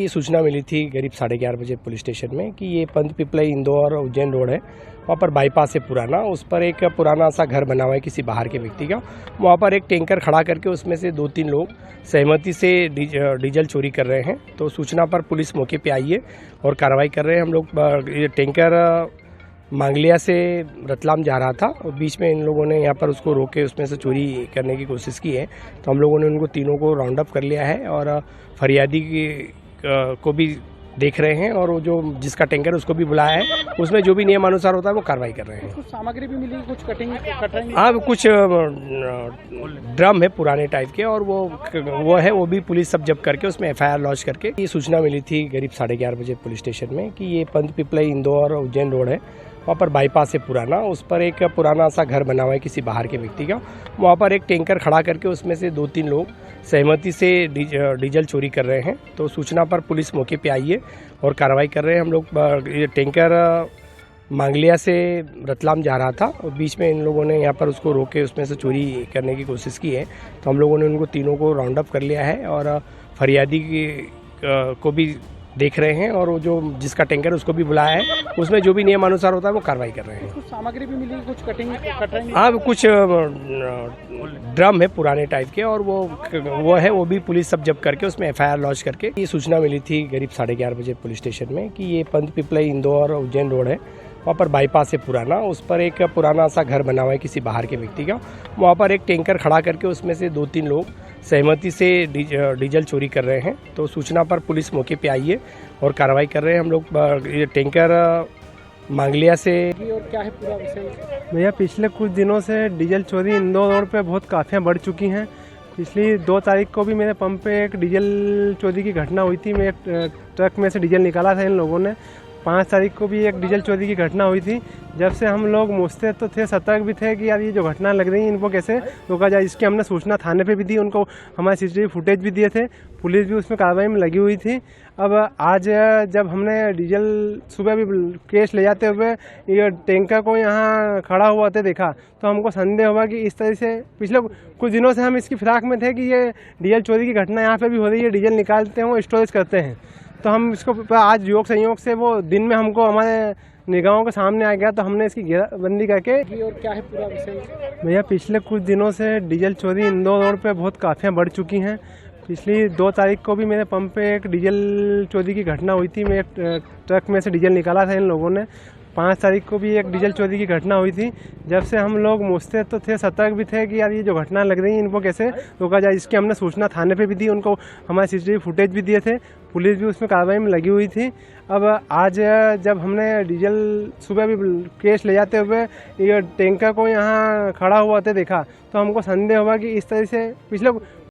ये सूचना मिली थी करीब 11:30 बजे पुलिस स्टेशन में कि ये पंत पिपलाई इंदौर उज्जैन रोड है। वहाँ पर बाईपास है पुराना, उस पर एक पुराना सा घर बना हुआ है किसी बाहर के व्यक्ति का। वहाँ पर एक टैंकर खड़ा करके उसमें से 2-3 लोग सहमति से डीजल चोरी कर रहे हैं। तो सूचना पर पुलिस मौके पे आई है और कार्रवाई कर रहे हैं। हम लोग ये टैंकर मांगलिया से रतलाम जा रहा था और बीच में इन लोगों ने यहाँ पर उसको रोके उसमें से चोरी करने की कोशिश की है। तो हम लोगों ने उनको तीनों को राउंड अप कर लिया है और फरियादी को भी देख रहे हैं और वो जो जिसका टैंकर उसको भी बुलाया है, उसमें जो भी नियमानुसार होता है वो कार्रवाई कर रहे हैं। कुछ सामग्री भी मिली, कुछ कटिंग हाँ, कुछ ड्रम है पुराने टाइप के और वो है, वो भी पुलिस सब जब्त करके उसमें FIR लॉन्च करके। ये सूचना मिली थी करीब 11:30 बजे पुलिस स्टेशन में कि ये पंत पिपलाई इंदौर उज्जैन रोड है। वहाँ पर बाईपास है पुराना, उस पर एक पुराना सा घर बना हुआ है किसी बाहर के व्यक्ति का। वहाँ पर एक टैंकर खड़ा करके उसमें से 2-3 लोग सहमति से डीजल चोरी कर रहे हैं। तो सूचना पर पुलिस मौके पे आई है और कार्रवाई कर रहे हैं। हम लोग ये टैंकर मांगलिया से रतलाम जा रहा था और बीच में इन लोगों ने यहाँ पर उसको रोके उसमें से चोरी करने की कोशिश की है। तो हम लोगों ने उनको तीनों को राउंड अप कर लिया है और फरियादी को भी देख रहे हैं और वो जो जिसका टैंकर उसको भी बुलाया है, उसमें जो भी नियमानुसार होता है वो कार्रवाई कर रहे हैं। कुछ सामग्री भी मिली, कुछ कटिंग हाँ, कुछ ड्रम है पुराने टाइप के और वो है, वो भी पुलिस सब जब्त करके उसमें FIR लॉन्च करके। ये सूचना मिली थी करीब 11:30 बजे पुलिस स्टेशन में कि ये पंत पिपलाई इंदौर उज्जैन रोड है। वहाँ पर बाईपास है पुराना, उस पर एक पुराना सा घर बना हुआ है किसी बाहर के व्यक्ति का। वहाँ पर एक टैंकर खड़ा करके उसमें से 2-3 लोग सहमति से डीजल चोरी कर रहे हैं। तो सूचना पर पुलिस मौके पे आई है और कार्रवाई कर रहे हैं। हम लोग ये टैंकर मांगलिया से। और क्या है पूरा विषय? भैया, पिछले कुछ दिनों से डीजल चोरी इंदौर रोड पे बहुत काफ़ियाँ बढ़ चुकी हैं। पिछली 2 तारीख को भी मेरे पंप पे एक डीजल चोरी की घटना हुई थी। मैं ट्रक में से डीजल निकाला था इन लोगों ने। 5 तारीख को भी एक डीजल चोरी की घटना हुई थी। जब से हम लोग मुस्तैद तो थे, सतर्क भी थे कि यार ये जो घटना लग रही है इनको कैसे रोका जाए। इसकी हमने सूचना थाने पे भी दी, उनको हमारे CCTV फुटेज भी दिए थे। पुलिस भी उसमें कार्रवाई में लगी हुई थी। अब आज जब हमने डीजल सुबह भी केस ले जाते हुए ये टैंकर को यहाँ खड़ा हुआ थे देखा, तो हमको संदेह हुआ कि इस तरह से पिछले कुछ दिनों से हम इसकी फिराक में थे कि ये डीजल चोरी की घटना यहाँ पे भी हो रही है। डीजल निकालते हैं, वो स्टोरेज करते हैं। तो हम इसको आज योग संयोग से वो दिन में हमको हमारे निगाहों के सामने आ गया, तो हमने इसकी घेराबंदी करके। और क्या है पूरा विषय? भैया, पिछले कुछ दिनों से डीजल चोरी इंदौर रोड पे बहुत काफ़ियाँ बढ़ चुकी हैं। पिछली 2 तारीख को भी मेरे पंप पे एक डीजल चोरी की घटना हुई थी। मैं ट्रक में से डीजल निकाला था इन लोगों ने। 5 तारीख को भी एक डीजल चोरी की घटना हुई थी। जब से हम लोग मुस्तैद तो थे, सतर्क भी थे कि यार ये जो घटना लग रही है इनको कैसे रोका जाए। इसकी हमने सूचना थाने पे भी दी, उनको हमारे CCTV फुटेज भी दिए थे। पुलिस भी उसमें कार्रवाई में लगी हुई थी। अब आज जब हमने डीजल सुबह भी केस ले जाते हुए ये टैंकर को यहाँ खड़ा हुआ थे देखा, तो हमको संदेह हुआ कि इस तरह से पिछले